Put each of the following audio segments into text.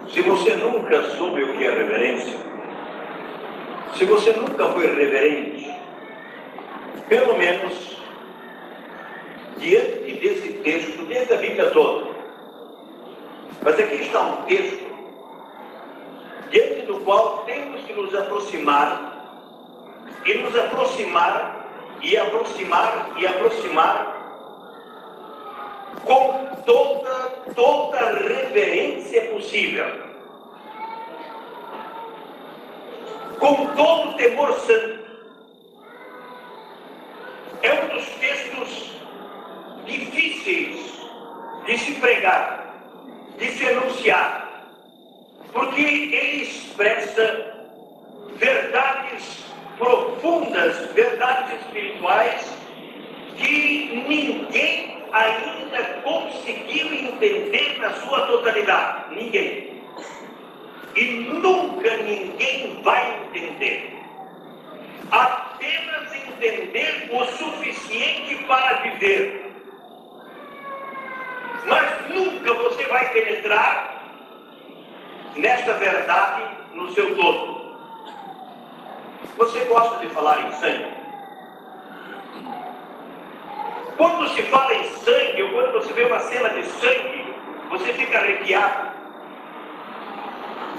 Se você nunca soube o que é reverência, se você nunca foi reverente, pelo menos diante desse texto, desde a Bíblia toda. Mas aqui está um texto diante do qual temos que nos aproximar, e nos aproximar, e aproximar, e aproximar, com toda reverência possível, com todo o temor santo. É um dos textos difíceis de se pregar, de se anunciar, porque ele expressa verdades profundas, verdades espirituais, que ninguém ainda conseguiu entender na sua totalidade. Ninguém. E nunca ninguém vai entender. Apenas entender o suficiente para viver. Mas nunca você vai penetrar nesta verdade no seu todo. Você gosta de falar em sangue? Quando se fala em sangue, ou quando você vê uma cena de sangue, você fica arrepiado.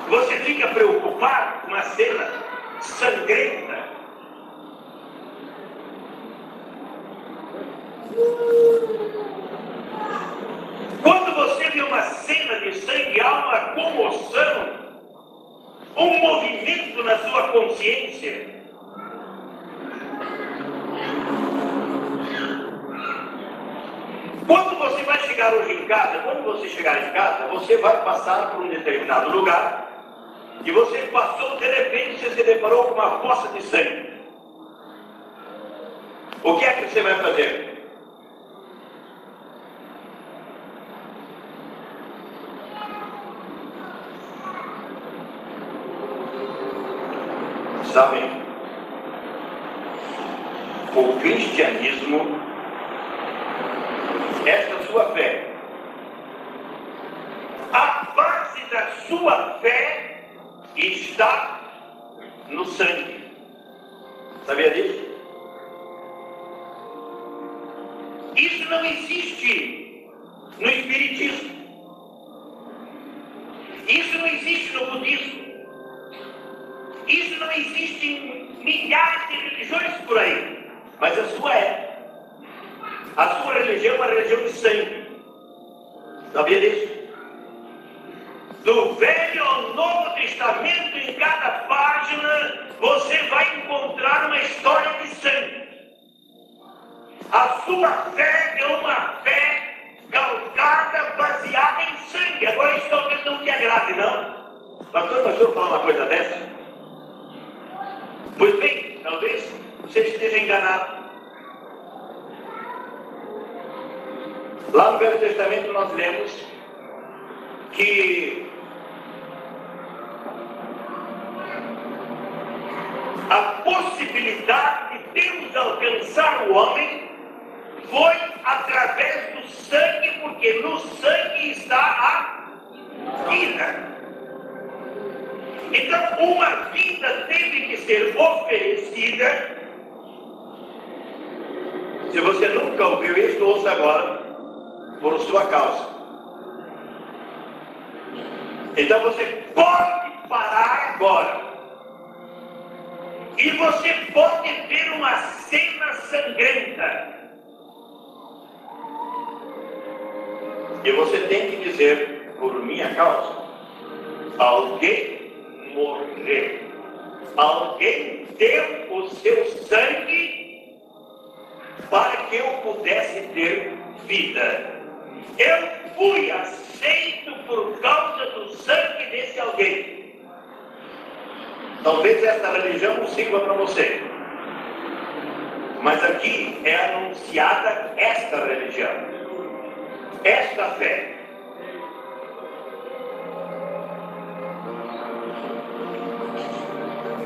Você fica preocupado com uma cena sangrenta. Quando você vê uma cena de sangue, há uma comoção, um movimento na sua consciência. Quando você vai chegar hoje em casa, quando você chegar em casa, você vai passar por um determinado lugar e você passou, de repente, você se deparou com uma poça de sangue. O que é que você vai fazer? Sabem, o cristianismo, esta sua fé, a base da sua fé está no sangue. Sabia disso? Isso não existe no espiritismo. Isso não existe no budismo. Isso não existe em milhares de religiões por aí. Mas a sua é. A sua religião é uma religião de sangue. Sabia disso? Do Velho ao Novo Testamento, em cada página, você vai encontrar uma história de sangue. A sua fé é uma fé calcada, baseada em sangue. Agora isso talvez não te agrade, não? Pastor, mas o senhor falar uma coisa dessa? Pois bem, talvez você esteja enganado. Lá no Velho Testamento nós lemos que a possibilidade de Deus alcançar o homem foi através do sangue, porque no sangue está a vida. Então, uma vida teve que ser oferecida. Se você nunca ouviu isso, ouça agora, por sua causa. Então você pode parar agora. E você pode ver uma cena sangrenta. E você tem que dizer, por minha causa, alguém morreu. Alguém deu o seu sangue para que eu pudesse ter vida. Eu fui aceito por causa do sangue desse alguém. Talvez esta religião não sirva para você. Mas aqui é anunciada esta religião. Esta fé.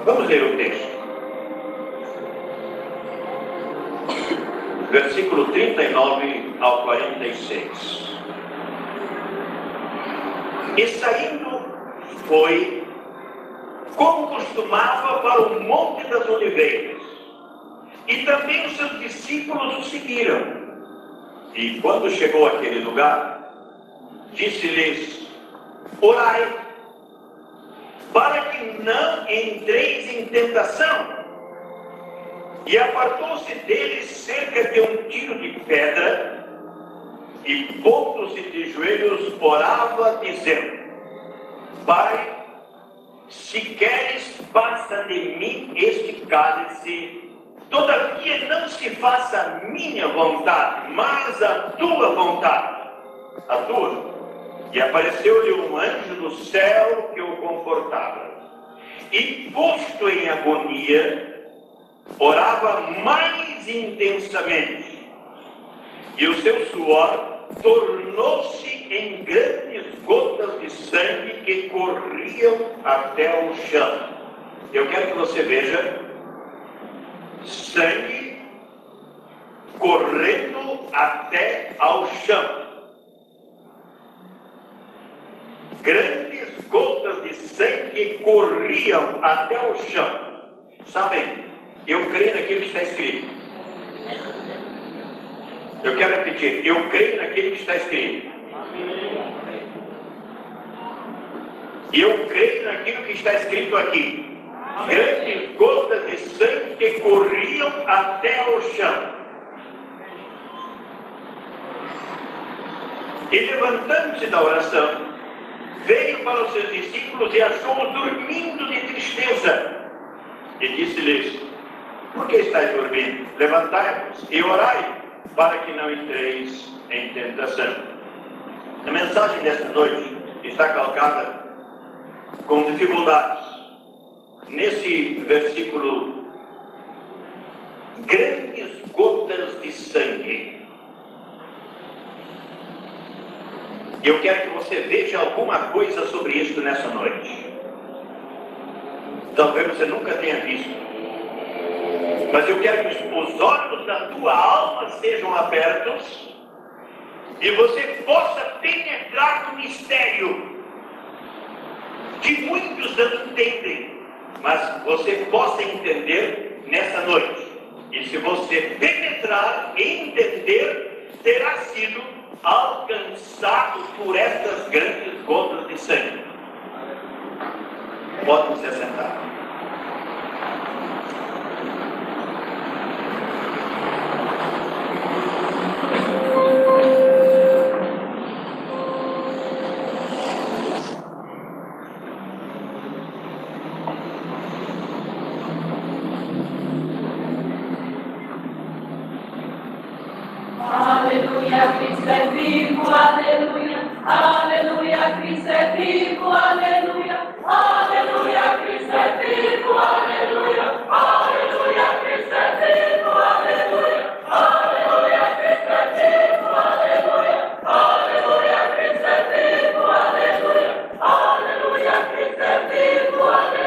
Vamos ler o texto. Versículo 39 ao 46. E saindo foi, como costumava, para o Monte das Oliveiras. E também os seus discípulos o seguiram. E quando chegou àquele lugar, disse-lhes: orai, para que não entreis em tentação. E apartou-se deles cerca de um tiro de pedra, e pondo-se de joelhos, orava, dizendo: Pai, se queres, passa de mim este cálice, todavia não se faça a minha vontade, mas a tua vontade. A tua. E apareceu-lhe um anjo do céu que o confortava. E posto em agonia, orava mais intensamente. E o seu suor tornou-se em grandes gotas de sangue que corriam até o chão. Eu quero que você veja sangue correndo até ao chão. Grandes gotas de sangue corriam até o chão. Sabem, eu creio naquilo que está escrito. Eu quero repetir, eu creio naquilo que está escrito. E eu creio naquilo que está escrito aqui. Grandes gotas de sangue que corriam até o chão. E levantando-se da oração, veio para os seus discípulos e achou-os dormindo de tristeza. E disse-lhes: por que estáis dormindo? Levantai-vos e orai, para que não entreis em tentação. A mensagem desta noite está calcada com dificuldades. Nesse versículo, grandes gotas de sangue. Eu quero que você veja alguma coisa sobre isso nessa noite. Talvez você nunca tenha visto. Mas eu quero que os olhos da tua alma sejam abertos e você possa penetrar no mistério que muitos não entendem, mas você possa entender nessa noite. E se você penetrar e entender, terá sido alcançado por estas grandes gotas de sangue. Podem se assentar. Aleluia, Cristo é vivo, aleluia, aleluia, Cristo é vivo, aleluia, aleluia, Cristo é vivo, aleluia, aleluia, Cristo é vivo, aleluia, aleluia, Cristo é vivo, aleluia, aleluia, Cristo é vivo,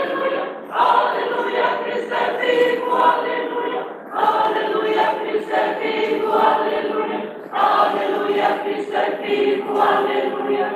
aleluia, aleluia, Cristo é vivo, aleluia, aleluia, Cristo é vivo, aleluia, aleluia, Cristo é vivo, aleluia. Aleluia, Cristo é vivo, aleluia.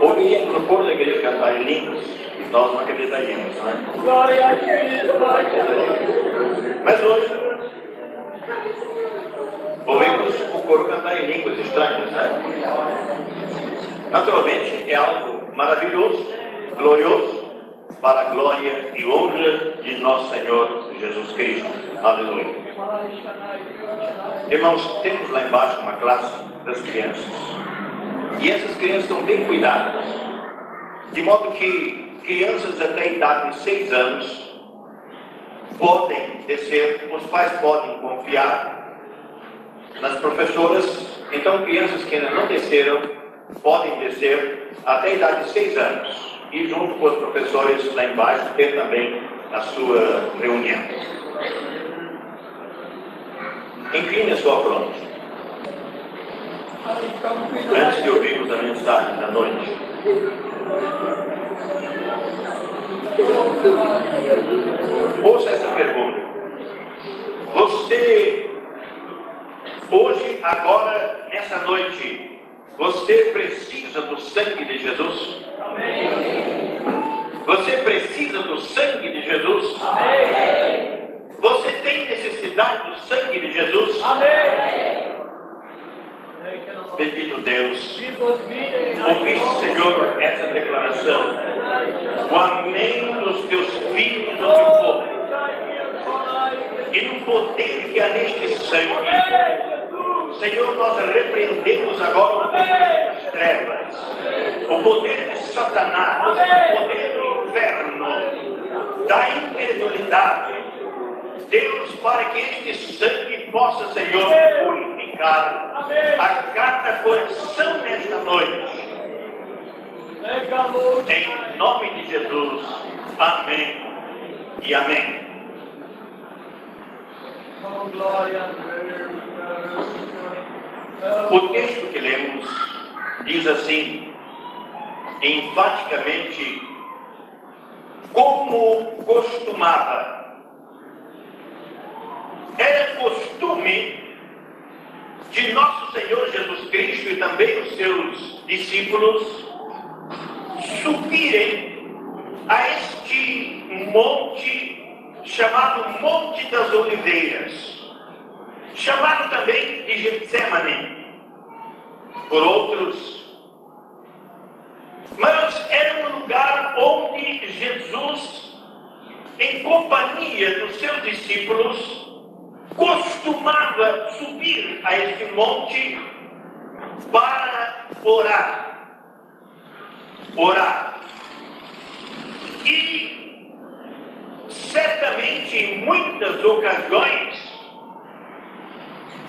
Ouviríamos no coro da igreja cantar em línguas, nós não acreditaríamos, não é? Glória a Cristo. Mas hoje, ouvimos o coro cantar em línguas estranhas, né? Naturalmente, é algo maravilhoso, glorioso, para a glória e honra de nosso Senhor Jesus Cristo. Aleluia. Irmãos, temos lá embaixo uma classe das crianças. E essas crianças estão bem cuidadas. De modo que crianças até a idade de 6 anos podem descer, os pais podem confiar nas professoras. Então, crianças que ainda não desceram podem descer até a idade de 6 anos. E junto com os professores lá embaixo ter também a sua reunião. Incline a sua fronte. Antes de ouvirmos a mensagem da noite, ouça essa pergunta. Você, hoje, agora, nessa noite, você precisa do sangue de Jesus? Amém. Você precisa do sangue de Jesus? Amém. Você tem necessidade do sangue de Jesus? Amém. Bendito Deus, ouviste, Senhor, essa declaração. O amém dos teus filhos no teu povo. E no poder que há neste sangue, Senhor, nós repreendemos agora o poder das trevas, o poder de Satanás, o poder do inferno, da incredulidade. Deus, para que este sangue possa, Senhor, purificar a cada coração nesta noite. Em nome de Jesus. Amém e amém. O texto que lemos diz assim, enfaticamente, como costumava. Era costume de nosso Senhor Jesus Cristo e também os seus discípulos subirem a este monte chamado Monte das Oliveiras, chamado também de Getsemane por outros. Mas era um lugar onde Jesus, em companhia dos seus discípulos, costumava subir a este monte para orar. E certamente em muitas ocasiões,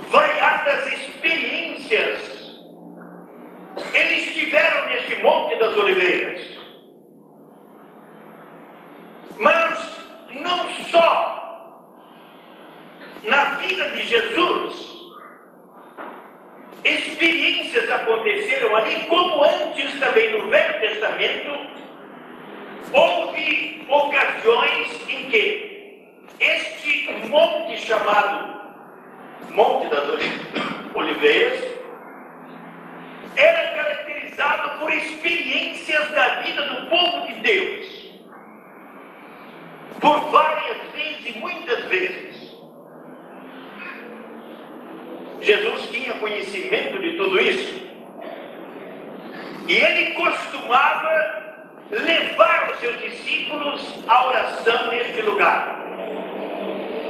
variadas experiências, eles estiveram neste Monte das Oliveiras. Mas não só na vida de Jesus, experiências aconteceram ali, como antes também no Velho Testamento, houve ocasiões em que este monte chamado Monte das Oliveiras era caracterizado por experiências da vida do povo de Deus, por várias vezes e muitas vezes. Jesus tinha conhecimento de tudo isso. E ele costumava levar os seus discípulos à oração neste lugar.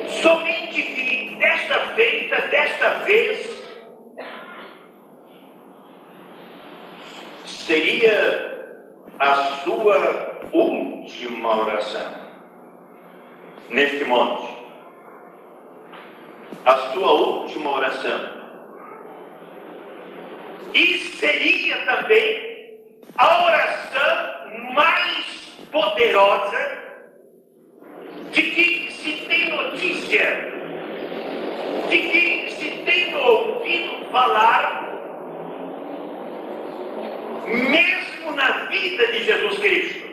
Somente que desta vez, seria a sua última oração neste monte. A sua última oração. E seria também a oração mais poderosa de que se tem notícia, de que se tem ouvido falar, mesmo na vida de Jesus Cristo,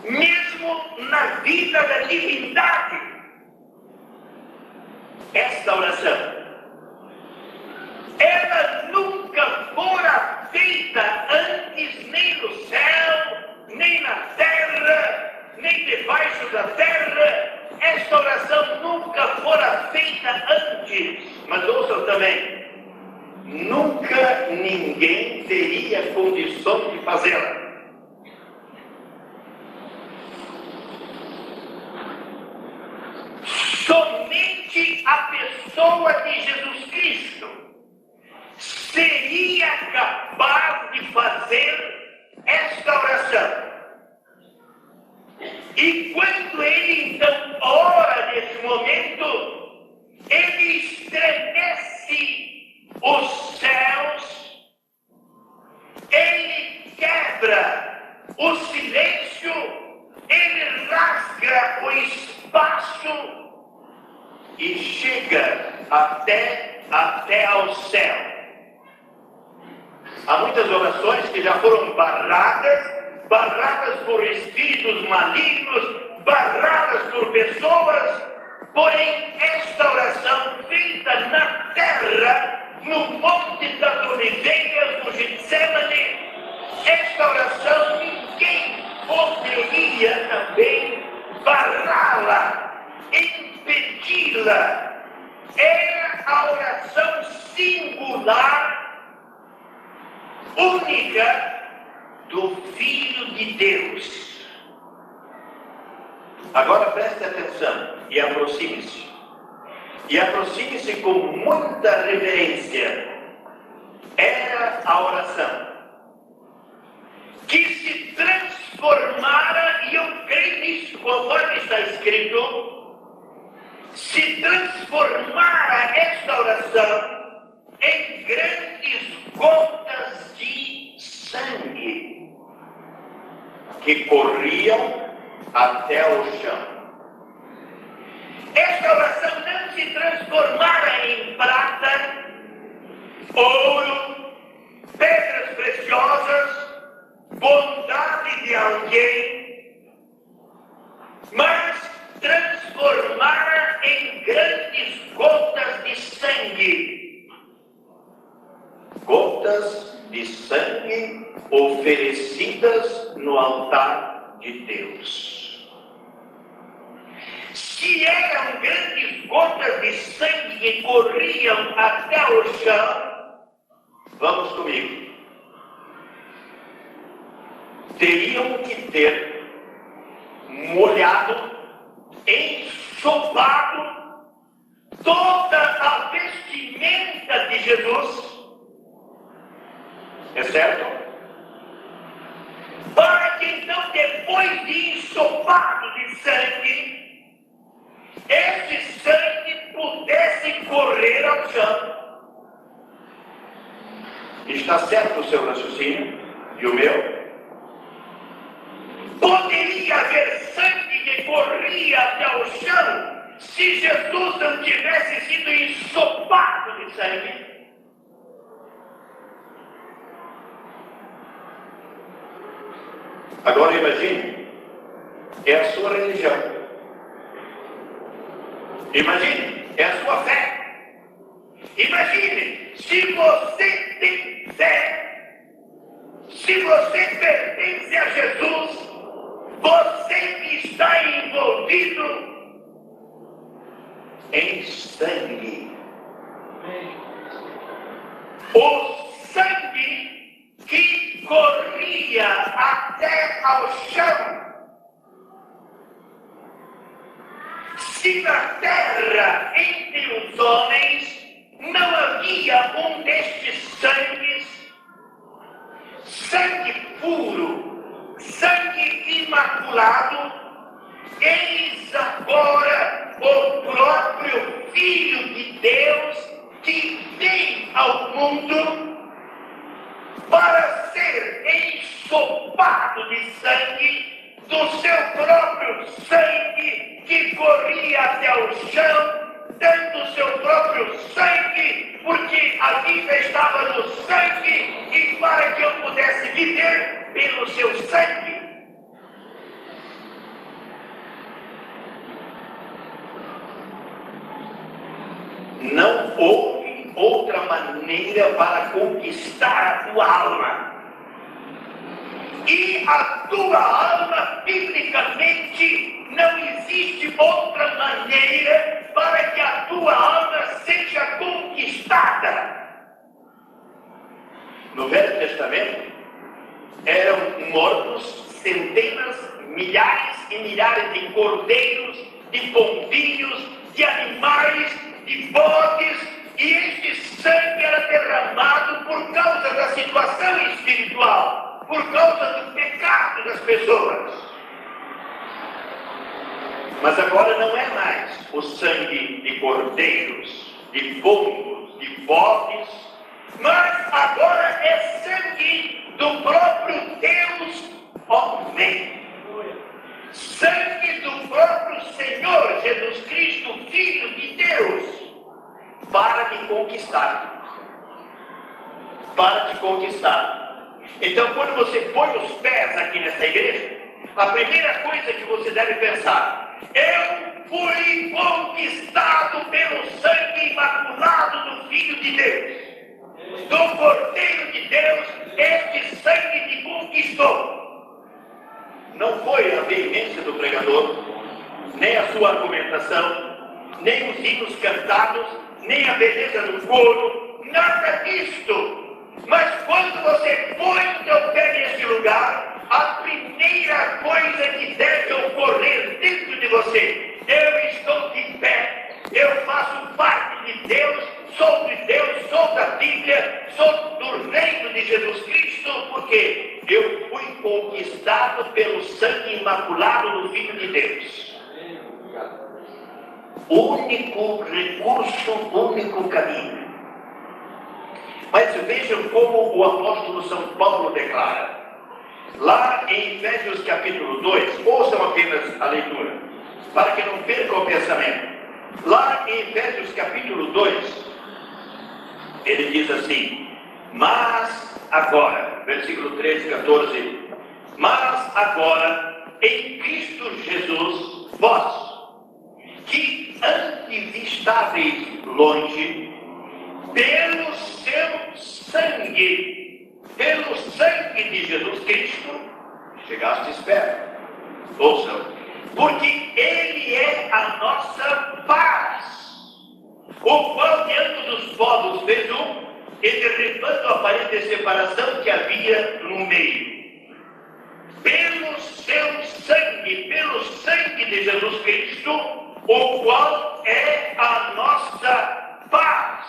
mesmo na vida da divindade. Esta oração, ela nunca fora feita antes ninguém teria condição de fazê-la. Somente a pessoa de Jesus Cristo seria capaz de fazer esta oração. E quando ele então ora nesse momento, ele estremece os céus, ele quebra o silêncio, ele rasga o espaço e chega até ao céu. Há muitas orações que já foram barradas por espíritos malignos, barradas por pessoas, porém esta oração feita na terra, no Monte das Oliveiras, no Getsemane, esta oração ninguém poderia também barrá-la, impedi-la. Era a oração singular, única, do Filho de Deus. Agora preste atenção e aproxime-se. E aproxime-se com muita reverência. Era a oração que se transformara, e eu creio nisso, conforme está escrito, se transformara esta oração em grandes gotas de sangue que corriam até o chão. Esta oração não se transformara em prata, ouro, pedras preciosas, bondade de alguém, mas transformara em grandes gotas de sangue. Gotas de sangue oferecidas no altar de Deus. Se eram grandes gotas de sangue que corriam até o chão, vamos comigo, teriam que ter molhado, ensopado toda a vestimenta de Jesus. É certo? Para que então, depois de ensopado de sangue, esse sangue pudesse correr ao chão. Está certo o seu raciocínio e o meu? Poderia haver sangue que corria até o chão se Jesus não tivesse sido ensopado de sangue? Agora imagine, é a sua religião. Imagine, é a sua fé. Imagine, se você tem fé, se você pertence a Jesus, você está envolvido em sangue. O sangue que corria até ao chão. Se na terra, entre os homens, não havia um destes sangues, sangue puro, sangue imaculado, eis agora o próprio Filho de Deus que vem ao mundo para ser ensopado de sangue, do seu próprio sangue que corria até o chão, dando o seu próprio sangue, porque a vida estava no sangue, e para que eu pudesse viver pelo seu sangue. Não houve outra maneira para conquistar a tua alma. E a tua alma, biblicamente, não existe outra maneira para que a tua alma seja conquistada. No Velho Testamento, eram mortos centenas, milhares e milhares de cordeiros, de pombinhos, de animais, de bodes, e este sangue era derramado por causa da situação espiritual, por causa do pecado das pessoas. Mas agora não é mais o sangue de cordeiros, de pombos, de bodes, mas agora é sangue do próprio Deus homem. Sangue do próprio Senhor Jesus Cristo, Filho de Deus, para te conquistar. Para te conquistar. Então, quando você põe os pés aqui nessa igreja, a primeira coisa que você deve pensar: eu fui conquistado pelo sangue imaculado do Filho de Deus, do Cordeiro de Deus. Este sangue te conquistou. Não foi a veemência do pregador, nem a sua argumentação, nem os hinos cantados, nem a beleza do coro, nada disto. Mas quando você põe o teu pé neste lugar, a primeira coisa que deve ocorrer dentro de você: eu estou de pé, eu faço parte de Deus, sou de Deus, sou da Bíblia, sou do reino de Jesus Cristo, porque eu fui conquistado pelo sangue imaculado do Filho de Deus. Único recurso, único caminho. Mas vejam como o apóstolo São Paulo declara. Lá em Efésios capítulo 2, ouçam apenas a leitura, para que não percam o pensamento. Lá em Efésios capítulo 2, ele diz assim: mas agora, versículo 13, 14, mas agora em Cristo Jesus, vós, que antes estáveis longe, pelo seu sangue, pelo sangue de Jesus Cristo, chegastes perto. Ouçam, porque Ele é a nossa paz, o qual diante dos povos fez e derribando a parede de separação que havia no meio. Pelo seu sangue, pelo sangue de Jesus Cristo, o qual é a nossa paz.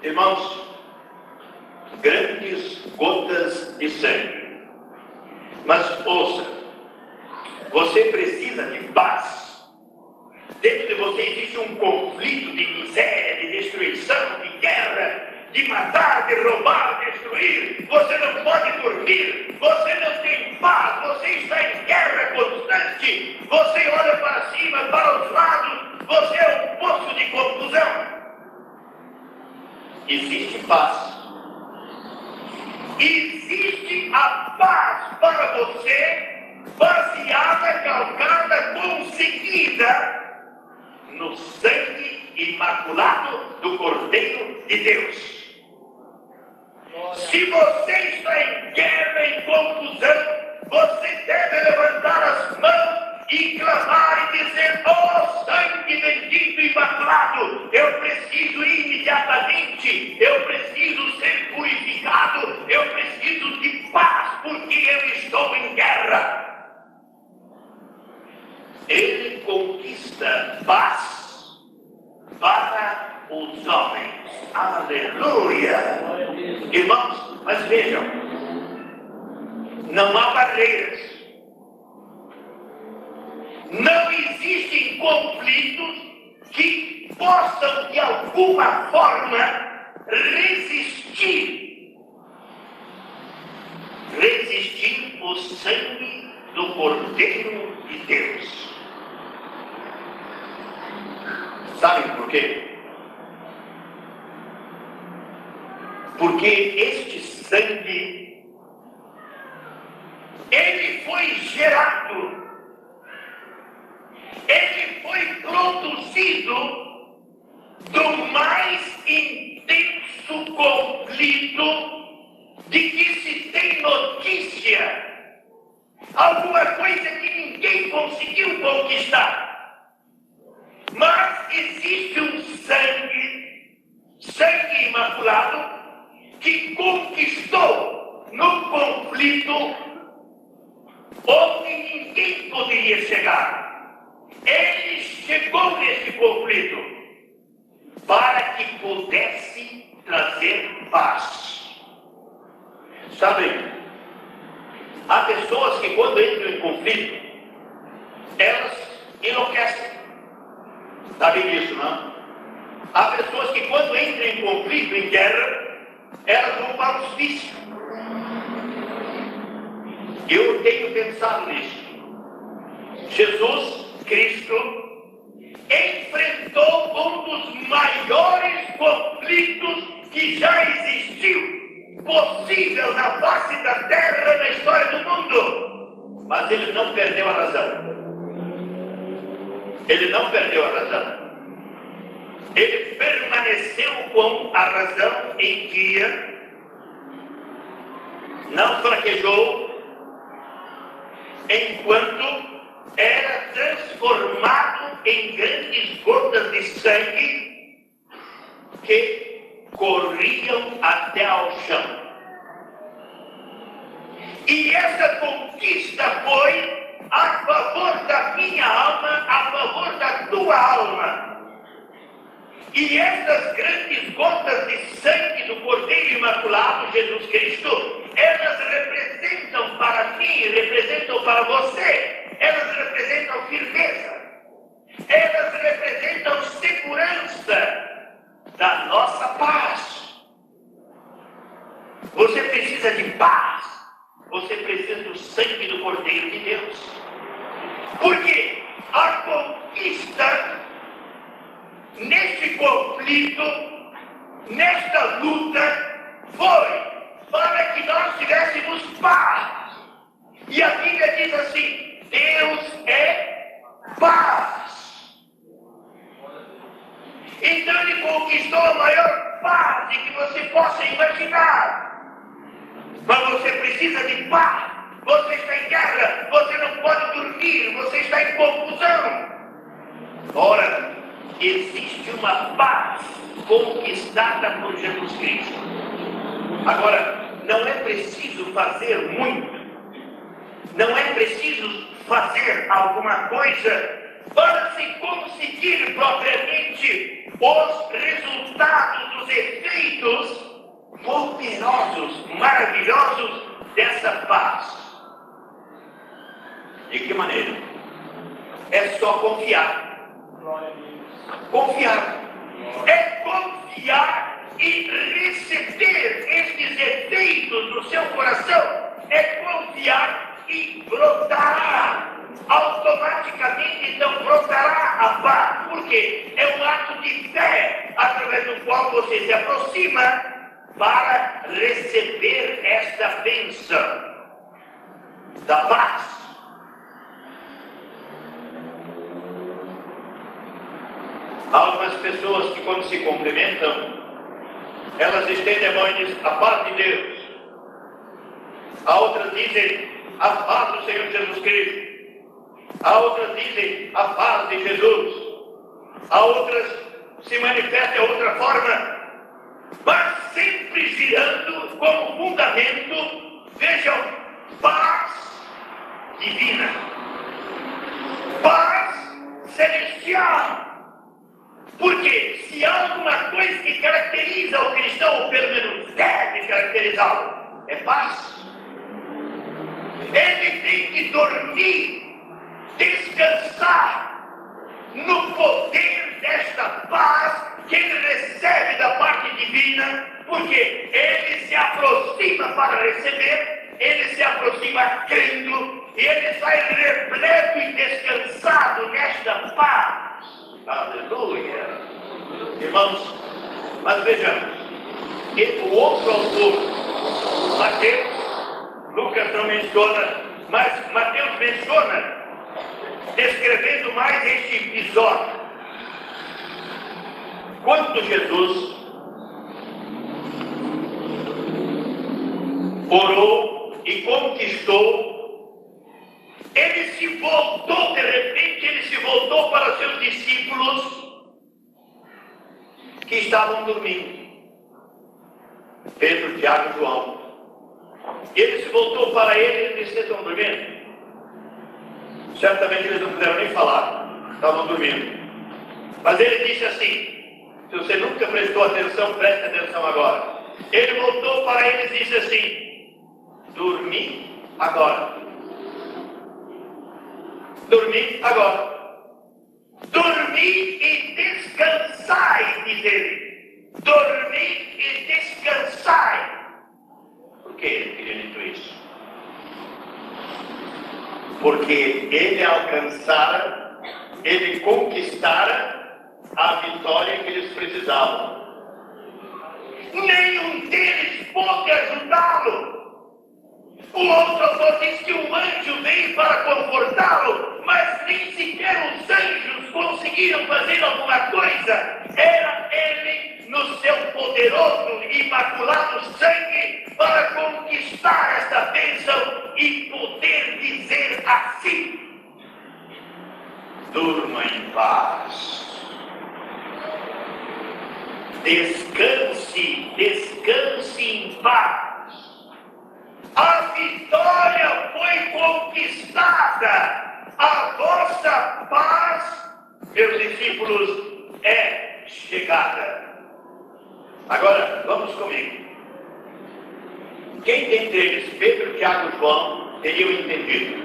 Irmãos, grandes gotas de sangue. Mas ouça, você precisa de paz. Dentro de você existe um conflito de miséria, de destruição, de guerra, de matar, de roubar, de destruir. Você não pode dormir, você não tem paz, você está em guerra constante. Você olha para cima, para os lados, você é um poço de confusão. Existe paz. Existe a paz para você, baseada, calcada, conseguida no sangue imaculado do Cordeiro de Deus. Se você está em guerra, em confusão, você deve levantar as mãos e clamar e dizer: ó sangue bendito e imaculado, eu preciso imediatamente, eu preciso ser purificado, eu preciso de paz, porque eu estou em guerra. Ele conquista paz para os homens. Aleluia! Irmãos, mas vejam, não há barreiras. Não existem conflitos que possam, de alguma forma, resistir o sangue do Cordeiro de Deus. Sabem por quê? Porque este sangue, ele foi gerado, ele foi produzido do mais intenso conflito de que se tem notícia, alguma coisa que ninguém conseguiu conquistar. Mas existe um sangue imaculado, que conquistou no conflito onde ninguém poderia chegar. Ele chegou nesse conflito para que pudesse trazer paz. Sabem, há pessoas que quando entram em conflito, elas enlouquecem. Sabem disso, não? Há pessoas que quando entram em conflito, em guerra, elas vão para os vícios. Eu tenho pensado nisso. Jesus Cristo enfrentou um dos maiores conflitos que já existiu, possível na face da terra, na história do mundo. Mas ele não perdeu a razão. Ele não perdeu a razão. Ele permaneceu com a razão em dia, não fraquejou, enquanto era transformado em grandes gotas de sangue que corriam até ao chão. E essa conquista foi a favor da minha alma, a favor da tua alma. E essas grandes gotas de sangue do Cordeiro Imaculado, Jesus Cristo, elas representam para mim, representam para você, elas representam firmeza, elas representam segurança da nossa paz. Você precisa de paz, você precisa do sangue do Cordeiro de Deus, porque a conquista neste conflito, nesta luta, foi para que nós tivéssemos paz. E a Bíblia diz assim: Deus é paz. Então ele conquistou a maior paz que você possa imaginar. Mas você precisa de paz. Você está em guerra, você não pode dormir, você está em confusão. Ora, existe uma paz conquistada por Jesus Cristo. Agora, não é preciso fazer muito, não é preciso fazer alguma coisa para se conseguir propriamente os resultados, os efeitos poderosos, maravilhosos dessa paz. De que maneira? É só confiar. Confiar. É confiar e receber estes efeitos no seu coração. É confiar e brotará. Automaticamente então brotará a paz. Porque é um ato de fé através do qual você se aproxima para receber esta bênção da paz. Há algumas pessoas que quando se cumprimentam, elas estendem a mão e dizem: a paz de Deus. Há outras dizem: a paz do Senhor Jesus Cristo. Há outras dizem: a paz de Jesus. Há outras se manifestam de outra forma, mas sempre girando como fundamento, vejam, paz divina, paz celestial. Porque se há alguma coisa que caracteriza o cristão, ou pelo menos deve caracterizá-lo, é paz. Ele tem que dormir, descansar no poder desta paz que ele recebe da parte divina, porque ele se aproxima para receber, ele se aproxima crendo, e ele sai repleto e descansado nesta paz. Aleluia! Irmãos, mas vejamos, e o outro autor, Mateus, Lucas não menciona, mas Mateus menciona, descrevendo mais este episódio. Quando Jesus orou e conquistou, ele se voltou, de repente ele se voltou para seus discípulos que estavam dormindo. Pedro, Tiago e João. E ele se voltou para ele e disse: vocês estão dormindo? Certamente eles não puderam nem falar, estavam dormindo. Mas ele disse assim: se você nunca prestou atenção, preste atenção agora. Ele voltou para eles e disse assim: dormi agora. Dormi agora. Dormi e descansai, diz ele. Dormi e descansai. Por que ele queria dizer isso? Porque ele alcançara, ele conquistara a vitória que eles precisavam. Nenhum deles pôde ajudá-lo. O outro autor diz que um anjo veio para confortá-lo, mas nem sequer os anjos conseguiram fazer alguma coisa. Era ele, no seu poderoso e imaculado sangue, para conquistar esta bênção e poder dizer assim: durma em paz. Descanse, descanse em paz. A vitória foi conquistada. A vossa paz, meus discípulos, é chegada. Agora, vamos comigo. Quem dentre eles, Pedro, Tiago e João, teriam entendido?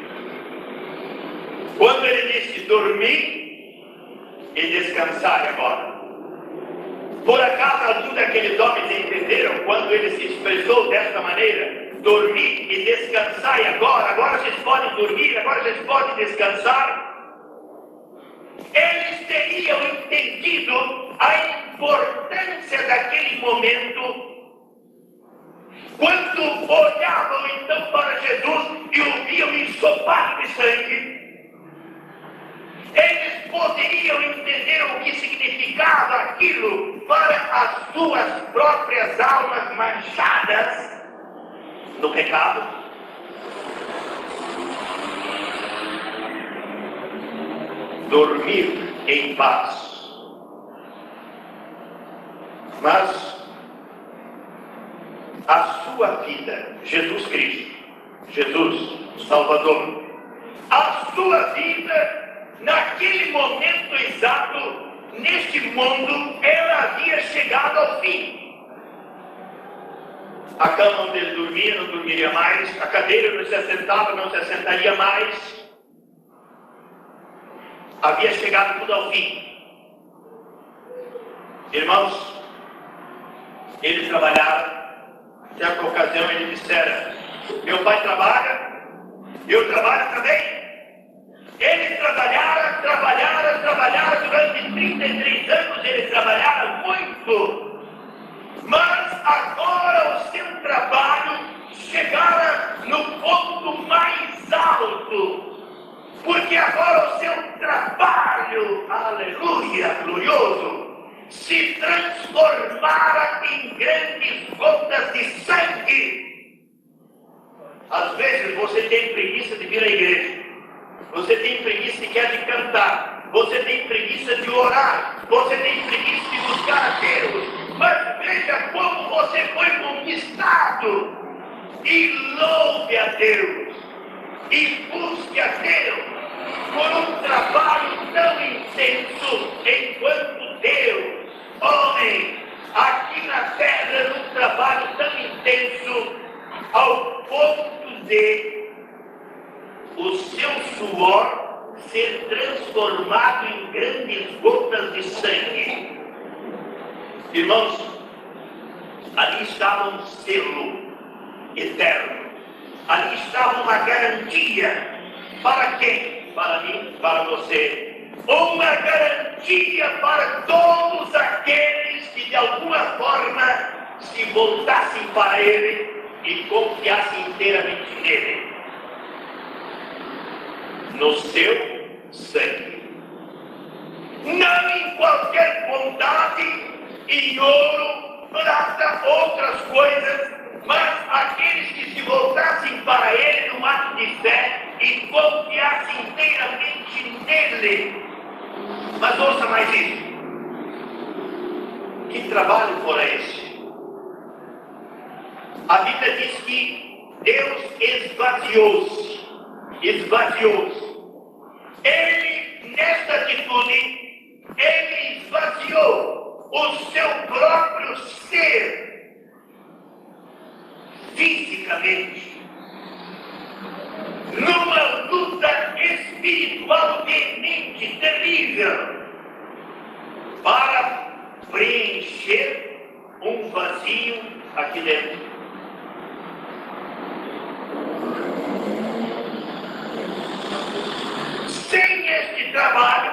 Quando ele disse dormir e descansar agora. Por acaso algum daqueles homens entenderam quando ele se expressou desta maneira? Dormir e descansar agora vocês podem dormir, agora vocês podem descansar. Eles teriam entendido a importância daquele momento quando olhavam então para Jesus e o viam ensopado de sangue. Eles poderiam entender o que significava aquilo para as suas próprias almas manchadas no pecado. Dormir em paz. Mas a sua vida, Jesus Cristo, Jesus Salvador, a sua vida naquele momento exato, neste mundo, ela havia chegado ao fim. A cama onde ele dormia não dormiria mais, a cadeira onde se assentava não se assentaria mais. Havia chegado tudo ao fim. Irmãos, ele trabalhava, certa ocasião ele dissera: meu pai trabalha, eu trabalho também. Ele trabalhara durante 33 anos, ele trabalhara muito, mas agora o seu trabalho chegara no ponto mais alto, porque agora o seu trabalho, aleluia, glorioso, se transformara em grandes gotas de sangue. Às vezes você tem preguiça de vir à igreja. Você tem preguiça de cantar, você tem preguiça de orar, você tem preguiça de buscar a Deus, mas veja como você foi conquistado, e louve a Deus, e busque a Deus, por um trabalho tão intenso, enquanto Deus, homem, aqui na terra, num trabalho tão intenso, ao ponto de o seu suor ser transformado em grandes gotas de sangue. Irmãos, ali estava um selo eterno. Ali estava uma garantia. Para quem? Para mim, para você. Uma garantia para todos aqueles que de alguma forma se voltassem para Ele e confiassem inteiramente nele. No seu sangue. Não em qualquer bondade, em ouro, prata, outras coisas, mas aqueles que se voltassem para Ele num ato de fé e confiassem inteiramente nele. Mas ouça mais isso. Que trabalho fora esse? A Bíblia diz que Deus esvaziou-se. Ele, nesta atitude, ele esvaziou o seu próprio ser fisicamente, numa luta espiritual veemente, terrível, para preencher um vazio aqui dentro. Sem este trabalho,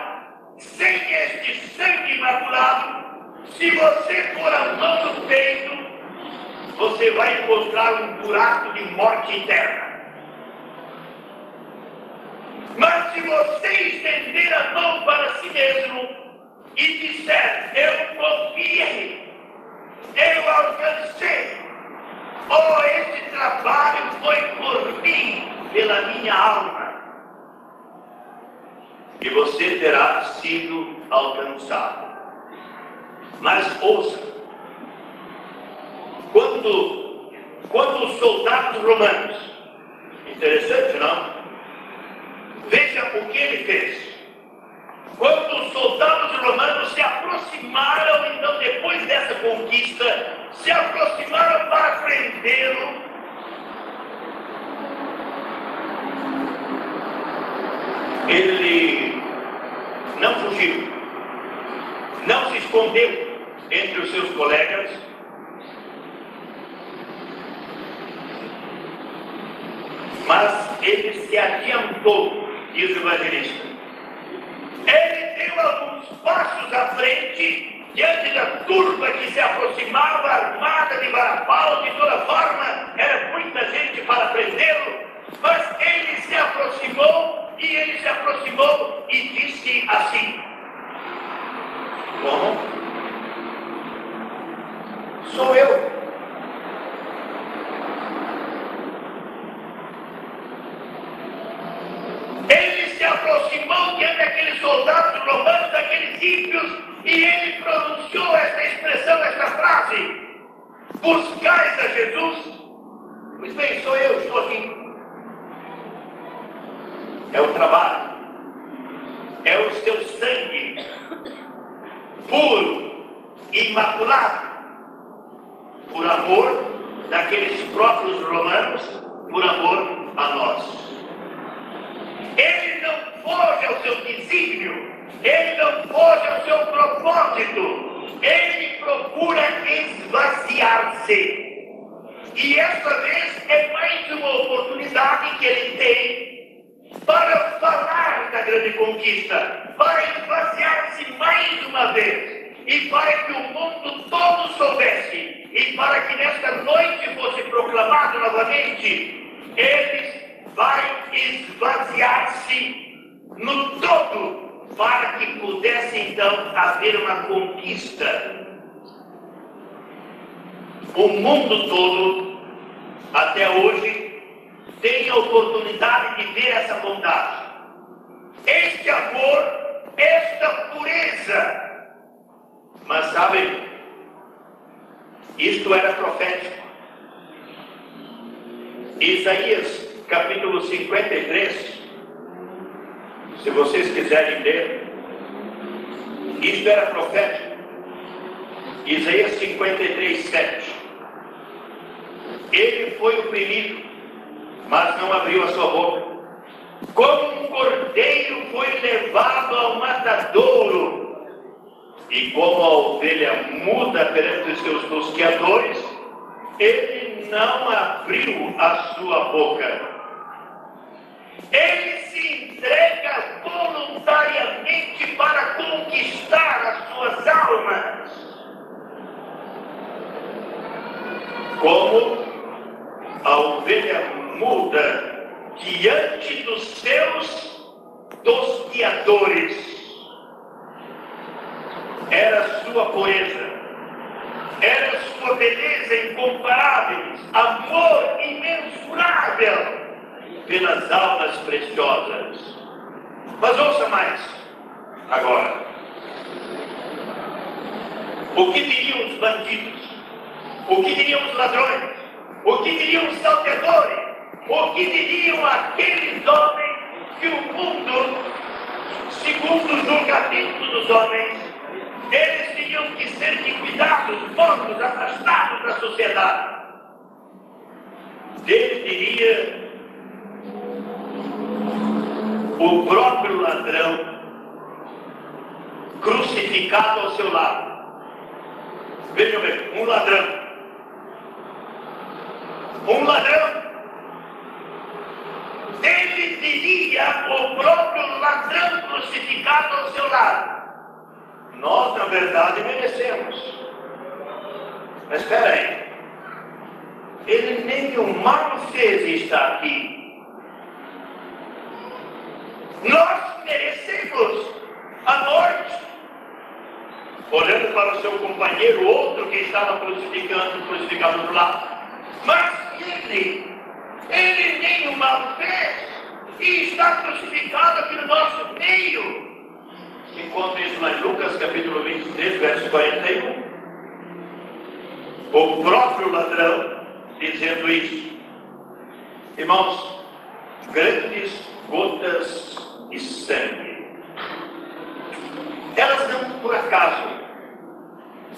sem este sangue imaculado, se você pôr a mão no peito, você vai encontrar um buraco de morte eterna. Mas se você estender a mão para si mesmo e disser: eu confiei, eu alcancei, esse trabalho foi por mim, pela minha alma, e você terá sido alcançado. Mas ouça, quando os soldados romanos, interessante, não? Veja o que ele fez. Quando os soldados romanos se aproximaram, então, depois dessa conquista, se aproximaram para prendê-lo, ele não fugiu, não se escondeu entre os seus colegas, mas ele se adiantou, diz o evangelista. Ele deu alguns passos à frente, diante da turba que se aproximava, armada de varapau, de toda forma, era muita gente para prendê-lo, mas ele se aproximou e disse assim: como? Sou eu. Ele se aproximou diante daqueles soldados romanos, daqueles ímpios, e ele pronunciou esta expressão, esta frase: buscais a Jesus? Pois bem, sou eu, estou aqui. É o trabalho, é o seu sangue puro, imaculado, por amor daqueles próprios romanos, por amor a nós. Ele não foge ao seu desígnio, ele não foge ao seu propósito, ele procura esvaziar-se. E esta vez é mais uma oportunidade que ele tem para falar da grande conquista, para esvaziar-se mais uma vez, e para que o mundo todo soubesse, e para que nesta noite fosse proclamado novamente: ele vai esvaziar-se no todo, para que pudesse então haver uma conquista. O mundo todo, até hoje, tem a oportunidade de ver essa bondade, este amor, esta pureza. Mas sabem, isto era profético. Isaías capítulo 53, se vocês quiserem ler, isto era profético. Isaías 53, 7. Ele foi oprimido, mas não abriu a sua boca. Como um cordeiro foi levado ao matadouro, e como a ovelha muda perante os seus tosqueadores, ele não abriu a sua boca. Ele se entrega voluntariamente para conquistar as suas almas. Como a ovelha muda diante dos seus tosqueadores. Era sua pureza, era sua beleza incomparável, amor imensurável pelas almas preciosas. Mas ouça mais agora. O que diriam os bandidos? O que diriam os ladrões? O que diriam os salteadores? O que diriam aqueles homens que o mundo, segundo o julgamento dos homens, eles tinham que ser liquidados, mortos, afastados da sociedade? Ele diria o próprio ladrão crucificado ao seu lado. Vejam bem, um ladrão. Ele diria o próprio ladrão crucificado ao seu lado: nós, na verdade, merecemos. Mas espera aí. Ele nem o mal fez e está aqui. Nós merecemos a morte. Olhando para o seu companheiro, outro que estava crucificado do lado. Mas ele nem o mal fez e está crucificado aqui no nosso meio. Enquanto isso lá em Lucas capítulo 23, verso 41, o próprio ladrão dizendo isso. Irmãos, grandes gotas de sangue, elas não por acaso,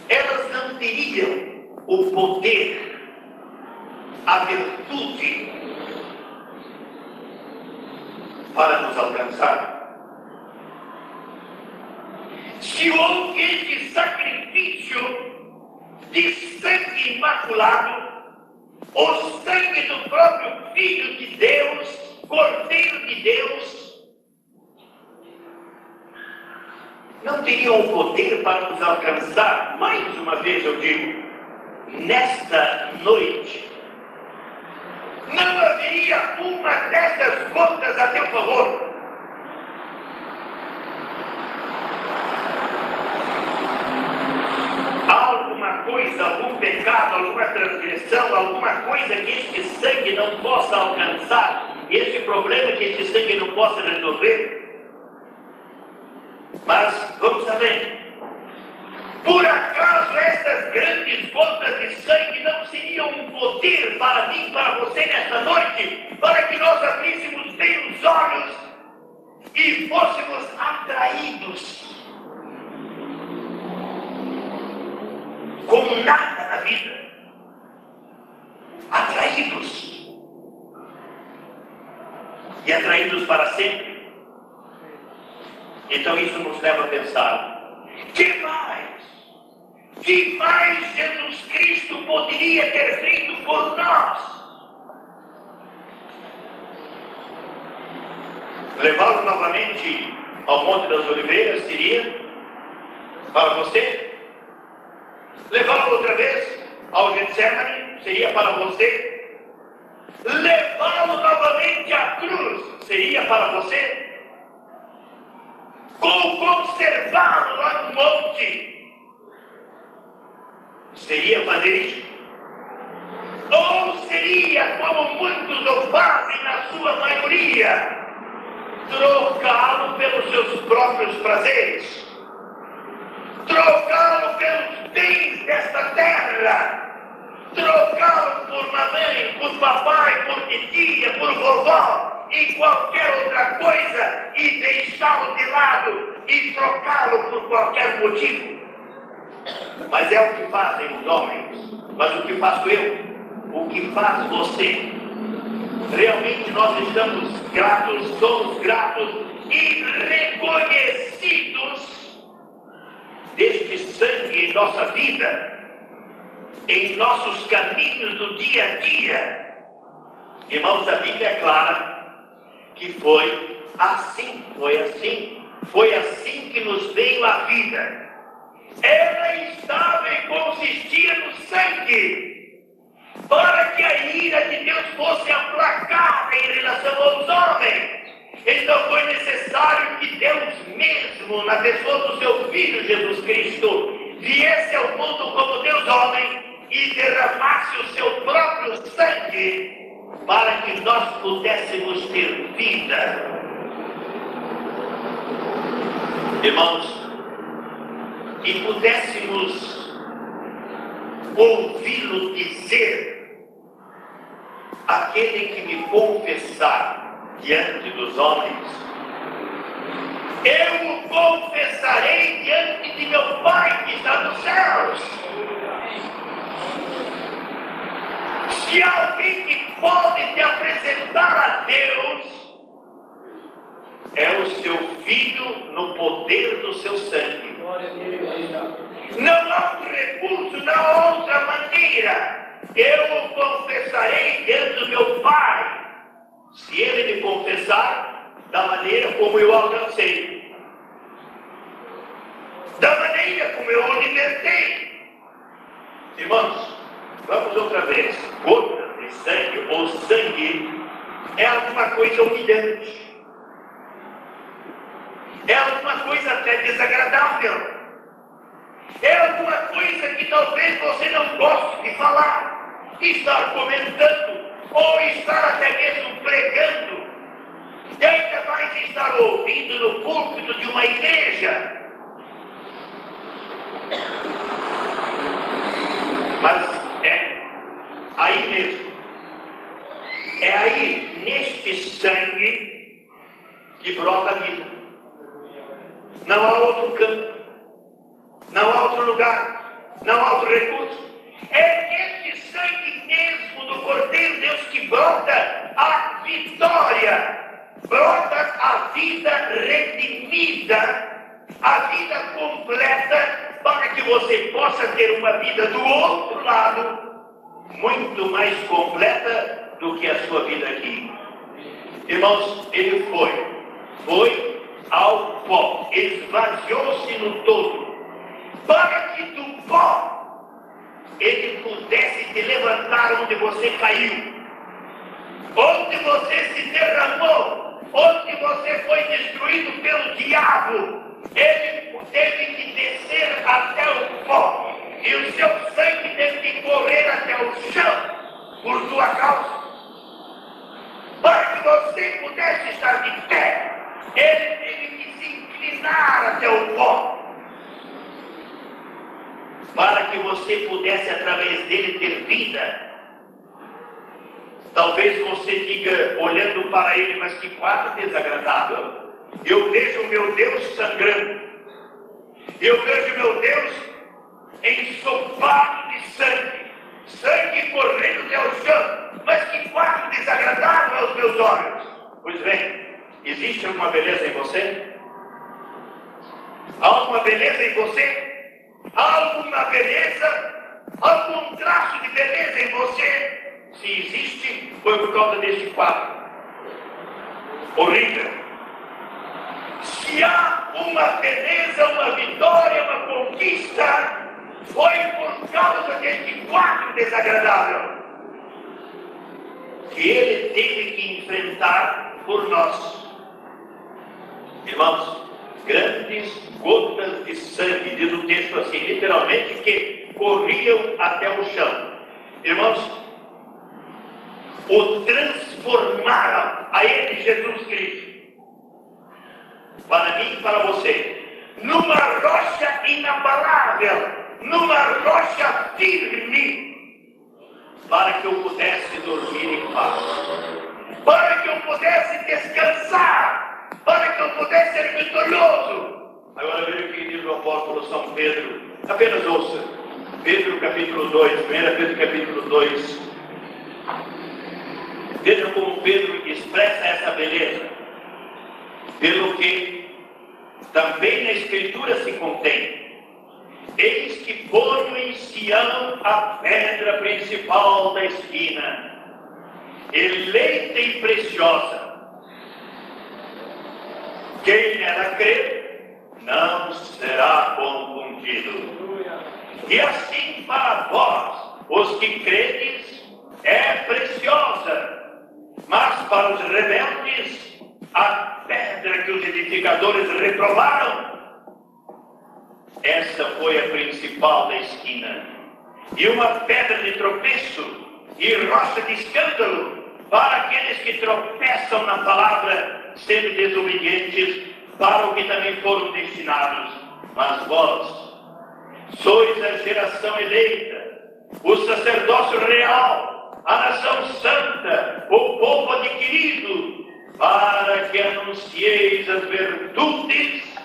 elas não teriam o poder, a virtude para nos alcançar, se houve este sacrifício de sangue imaculado, o sangue do próprio Filho de Deus, Cordeiro de Deus, não teriam o poder para nos alcançar. Mais uma vez eu digo, nesta noite, não haveria uma dessas gotas a teu favor. Há alguma coisa, algum pecado, alguma transgressão, alguma coisa que este sangue não possa alcançar, este problema que este sangue não possa resolver? Mas vamos saber, por acaso essas grandes gotas de sangue não seriam um poder para mim, para você nesta noite, para que nós abríssemos bem os olhos e fôssemos atraídos como nada na vida, atraídos e atraídos para sempre? Então isso nos leva a pensar: que mais Jesus Cristo poderia ter feito por nós? Levá-lo novamente ao Monte das Oliveiras seria para você? Levá-lo outra vez ao Getsemane seria para você? Levá-lo novamente à cruz seria para você? Ou conservá-lo lá no monte seria fazer isso? Ou seria, como muitos o fazem na sua maioria, trocá-lo pelos seus próprios prazeres, trocá-lo pelos bens desta terra, trocá-lo por mamãe, por papai, por titia, por vovó e qualquer outra coisa, e deixá-lo de lado e trocá-lo por qualquer motivo? Mas é o que fazem os homens. Mas o que faço eu? O que faz você? Realmente nós estamos gratos, somos gratos e reconhecidos deste sangue em nossa vida, em nossos caminhos do dia a dia. Irmãos, a Bíblia é clara que foi assim que nos veio a vida. Ela estava e consistia no sangue, para que a ira de Deus fosse aplacada em relação aos homens. Então foi necessário que Deus mesmo, na pessoa do seu Filho Jesus Cristo, viesse ao mundo como Deus homem e derramasse o seu próprio sangue para que nós pudéssemos ter vida. Irmãos, e pudéssemos ouvi-lo dizer aquele que me confessar diante dos homens, eu o confessarei diante de meu Pai que está nos céus. Se alguém que pode te apresentar a Deus, é o seu Filho no poder do seu sangue. Não há um recurso, não há outra maneira. Eu o confessarei diante do meu Pai, se ele me confessar da maneira como eu alcancei, da maneira como eu o libertei. Irmãos, vamos outra vez. Gotas de sangue ou sangue é alguma coisa humilhante, é alguma coisa até desagradável, é alguma coisa que talvez você não goste de falar, estar comentando, ou estar até mesmo pregando, e ainda mais estar ouvindo no púlpito de uma igreja. Mas é aí mesmo, é aí, neste sangue, que brota a vida. Não há outro campo, não há outro lugar, não há outro recurso. É neste sangue mesmo do Cordeiro de Deus que brota a vitória, brota a vida redimida, a vida completa, para que você possa ter uma vida do outro lado, muito mais completa do que a sua vida aqui. Irmãos, ele foi ao pó, esvaziou-se no todo, para que do pó ele pudesse te levantar onde você caiu, onde você se derramou, onde você foi destruído pelo diabo. Ele teve que descer até o pó, e o seu sangue teve que correr até o chão por sua causa, para que você pudesse estar de pé. Ele teve que se inclinar até o pó, para que você pudesse, através dele, ter vida. Talvez você diga, olhando para ele, mas que quadro desagradável. Eu vejo o meu Deus sangrando, eu vejo meu Deus ensopado de sangue, sangue correndo até o chão, mas que quadro desagradável aos meus olhos. Pois bem, existe alguma beleza em você? Há alguma beleza em você? Há alguma beleza? Algum traço de beleza em você? Se existe, foi por causa deste quadro horrível. Se há uma beleza, uma vitória, uma conquista, foi por causa deste quadro desagradável que ele teve que enfrentar por nós. Irmãos, grandes gotas de sangue, diz o texto assim, literalmente, que corriam até o chão. Irmãos, o transformaram a ele, Jesus Cristo, para mim e para você, numa rocha inabalável, numa rocha firme, para que eu pudesse dormir em paz, para que eu pudesse descansar, para que eu pudesse ser vitorioso. Agora veja o que diz o apóstolo São Pedro, apenas ouça, Pedro capítulo 2, 1 Pedro capítulo 2, veja como Pedro expressa essa beleza, pelo que também na Escritura se contém. Eis que ponho em Sião a pedra principal da esquina, eleita e preciosa. Quem nela crê, não será confundido. E assim para vós, os que credes, é preciosa, mas para os rebeldes, a pedra que os edificadores reprovaram, essa foi a principal da esquina, e uma pedra de tropeço e rocha de escândalo para aqueles que tropeçam na palavra, sendo desobedientes para o que também foram destinados. Mas vós sois a geração eleita, o sacerdócio real, a nação santa, como povo adquirido, para que anuncieis as virtudes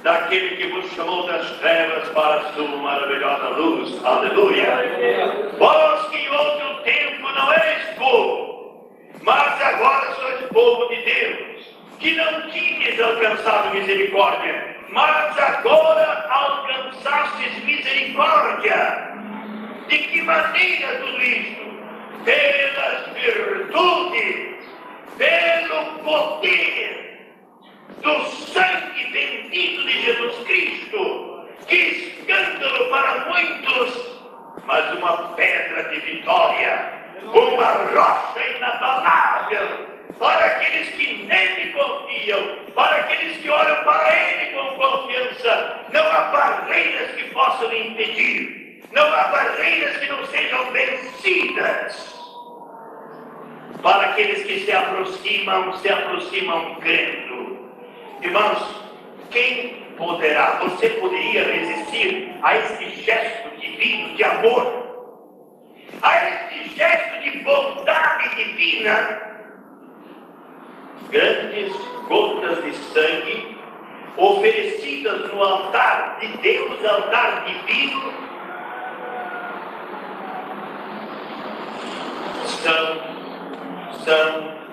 daquele que vos chamou das trevas para a sua maravilhosa luz. Aleluia! Vós que em outro tempo não erais povo, mas agora sois povo de Deus, que não tinhas alcançado misericórdia, mas agora alcançastes misericórdia. De que maneira tudo isto? Pelas virtudes, pelo poder do sangue bendito de Jesus Cristo. Que escândalo para muitos, mas uma pedra de vitória, uma rocha inabalável para aqueles que nele confiam, para aqueles que olham para ele com confiança. Não há barreiras que possam impedir, não há barreiras que não sejam vencidas. Para aqueles que se aproximam crendo. Irmãos, quem poderá? Você poderia resistir a esse gesto divino de amor, a esse gesto de bondade divina? Grandes gotas de sangue oferecidas no altar de Deus, altar divino, são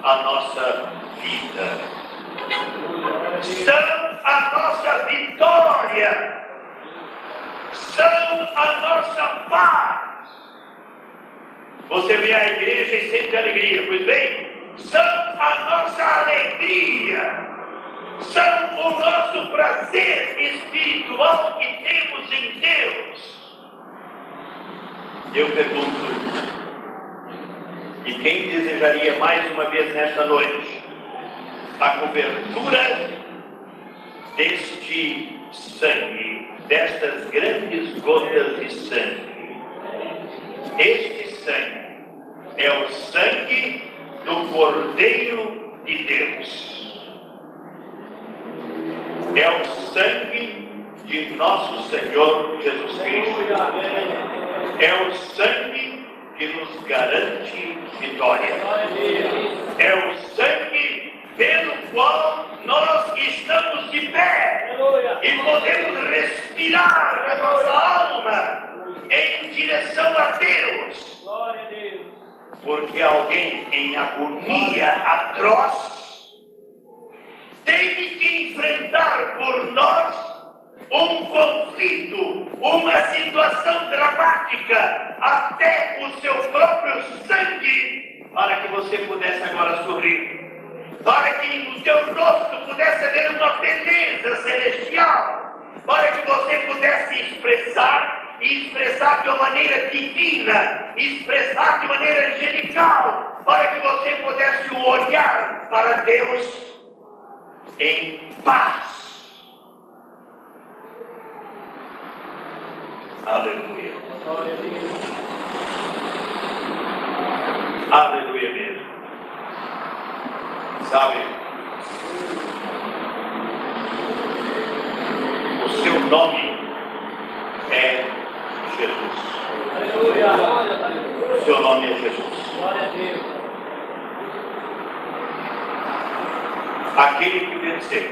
a nossa vida, são a nossa vitória, são a nossa paz. Você vem à igreja e sente alegria, pois bem, são a nossa alegria, são o nosso prazer espiritual que temos em Deus. Eu pergunto, e quem desejaria mais uma vez nesta noite a cobertura deste sangue, destas grandes gotas de sangue? Este sangue é o sangue do Cordeiro de Deus. É o sangue de nosso Senhor Jesus Cristo. É o sangue que nos garante vitória. É o sangue pelo qual nós estamos de pé e podemos respirar a nossa alma em direção a Deus. Porque alguém em agonia atroz teve que enfrentar por nós um conflito, uma situação dramática, até o seu próprio sangue, para que você pudesse agora sorrir, para que no teu rosto pudesse haver uma beleza celestial, para que você pudesse expressar de uma maneira divina, expressar de maneira angelical, para que você pudesse olhar para Deus em paz. Aleluia. Aleluia mesmo. Sabe, o seu nome é Jesus. Aleluia. O seu nome é Jesus. Glória a Deus. Aquele que venceu,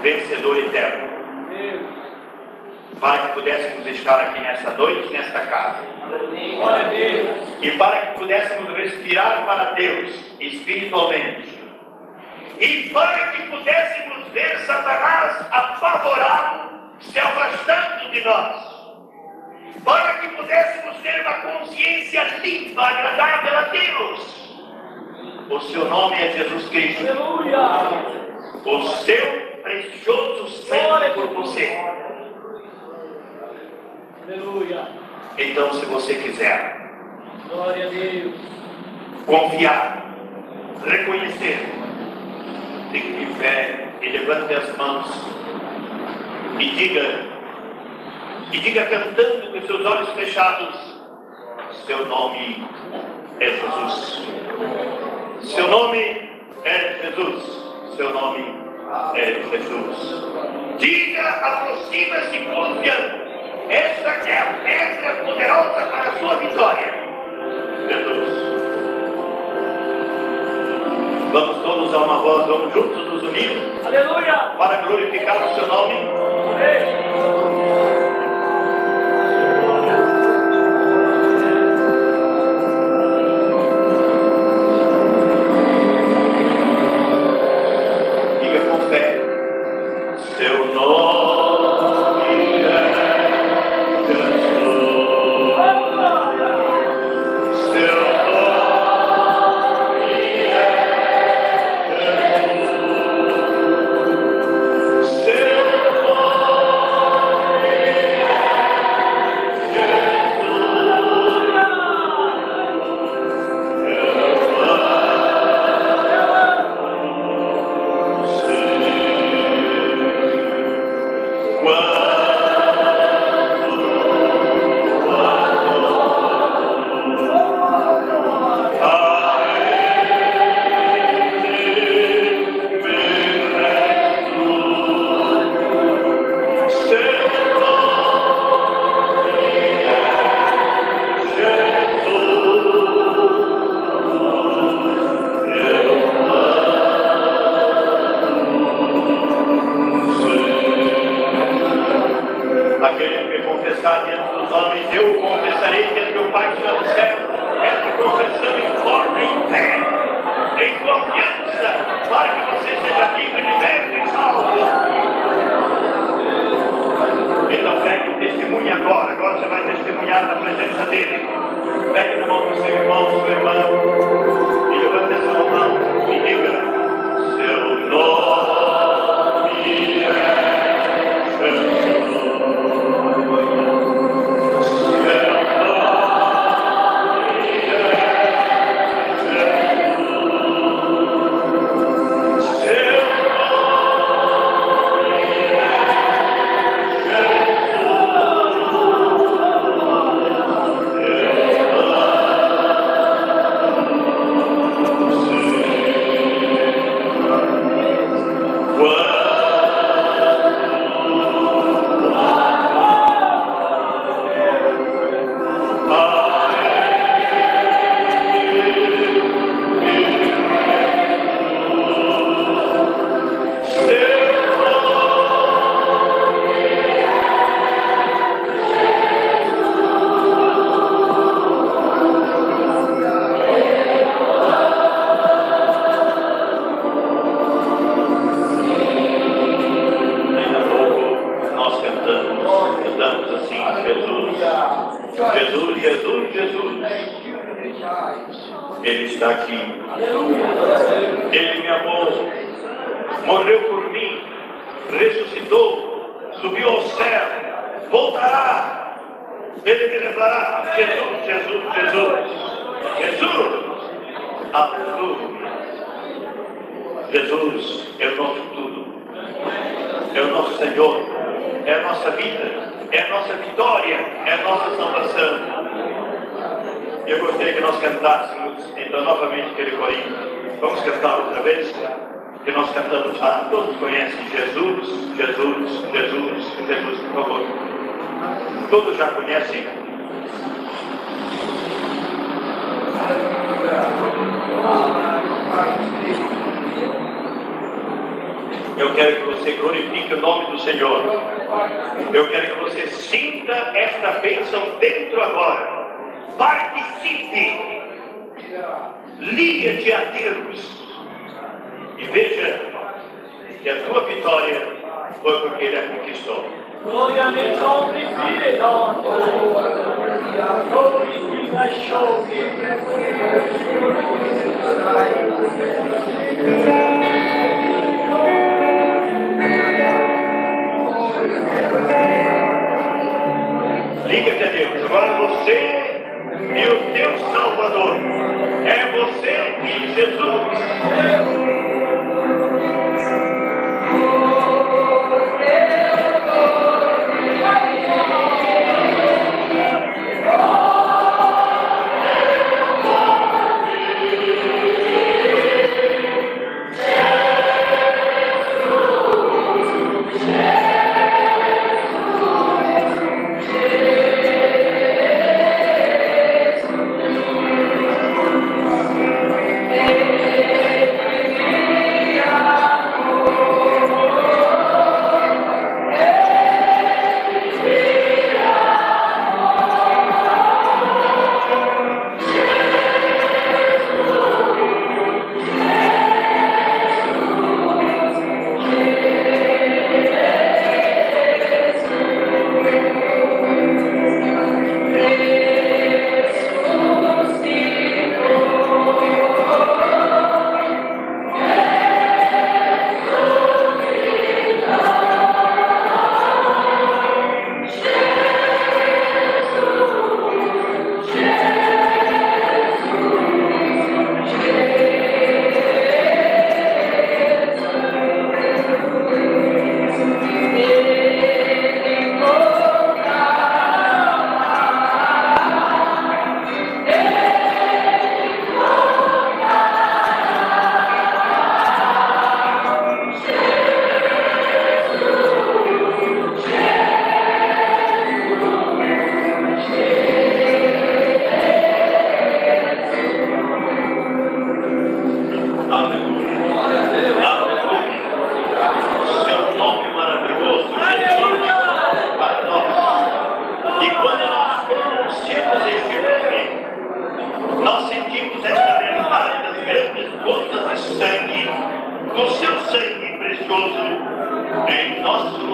vencedor eterno. Para que pudéssemos estar aqui nesta noite, nesta casa. Glória a Deus. E para que pudéssemos respirar para Deus espiritualmente. E para que pudéssemos ver Satanás apavorado, se afastando de nós. Para que pudéssemos ter uma consciência limpa, agradável a Deus. O seu nome é Jesus Cristo. Aleluia. O seu precioso sangue por você. Aleluia. Então, se você quiser, glória a Deus, confiar, reconhecer, fique de pé e levante as mãos e diga cantando com seus olhos fechados: seu nome é Jesus. Seu nome é Jesus. Seu nome é Jesus. Diga, aproxima-se confiando. Esta é a pedra poderosa para a sua vitória. Jesus. Vamos todos a uma voz, vamos juntos nos unir. Aleluia. Para glorificar o seu nome. Diga com fé. Seu nome é Jesus. Seu nome é Jesus. Seu nome aquele que me confessar diante dos homens, eu o confessarei diante do Pai que está no céu. Essa confessão importa em fé, em confiança, para que você seja livre, liberto e salvo. Então pegue o testemunho agora você vai testemunhar na presença dele. Pegue na mão do seu irmão, sua irmã, e levante a sua mão e diga: seu nome é Jesus. Ele está aqui. Ele me amou, morreu por mim, ressuscitou, subiu ao céu, voltará. Ele me levará. Jesus, Jesus, Jesus. Jesus. Aleluia. Jesus é o nosso tudo. É o nosso Senhor. É a nossa vida. É a nossa vitória. É a nossa salvação. Eu gostaria que nós cantássemos então novamente aquele corinho. Vamos cantar outra vez? Que nós cantamos lá. Todos conhecem Jesus, Jesus, Jesus, Jesus, por favor. Todos já conhecem? Eu quero que você glorifique o nome do Senhor. Eu quero que você sinta esta bênção dentro agora. Participe, liga-te a Deus e veja que a tua vitória foi porque Ele a conquistou. Glória a Deus, glorifique a show. Liga-te a Deus. Agora você e o teu Salvador. É você e Jesus.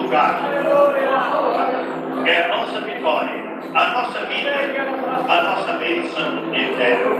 lugar. É a nossa vitória, a nossa vida, a nossa bênção eterna.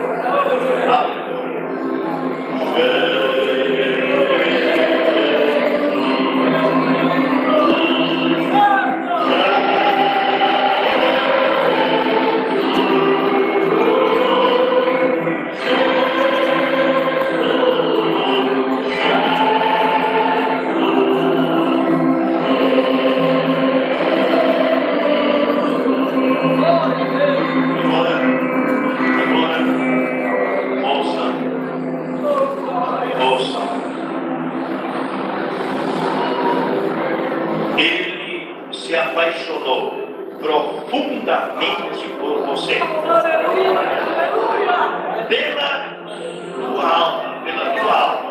Profundamente por você, pela tua alma, pela tua alma.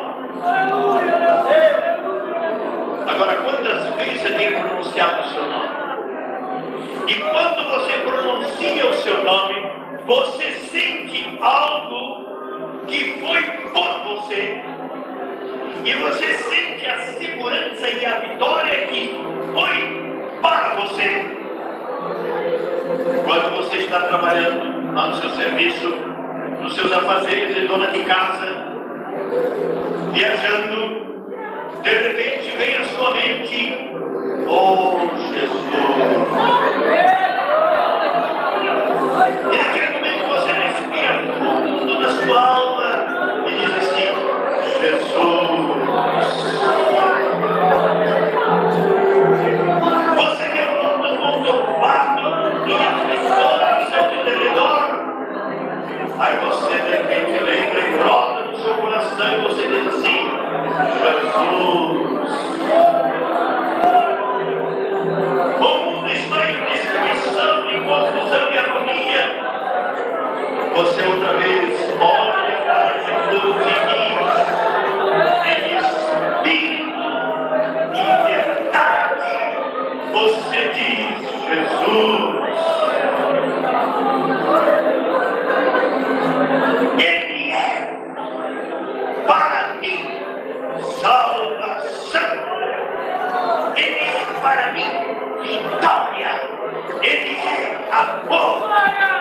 Agora, quantas vezes você tem pronunciado o seu nome? E quando você pronuncia o seu nome, você sente algo que foi por você, e você sente a segurança e a vitória que foi para você. Quando você está trabalhando lá no seu serviço, nos seus afazeres de dona de casa, viajando, de repente vem à sua mente: oh Jesus! E naquele momento você respira fundo na sua alma e diz assim: Jesus! Você vê o mundo ocupado e as pessoas ao seu redor. Aí você de repente lembra e brota no seu coração e você diz assim: Jesus! O mundo está em destruição, em confusão e agonia. Você outra vez olha para Jesus e diz: Espírito e verdade. Você diz: Jesus. Ele é para mim salvação. Ele é para mim vitória. Ele é amor.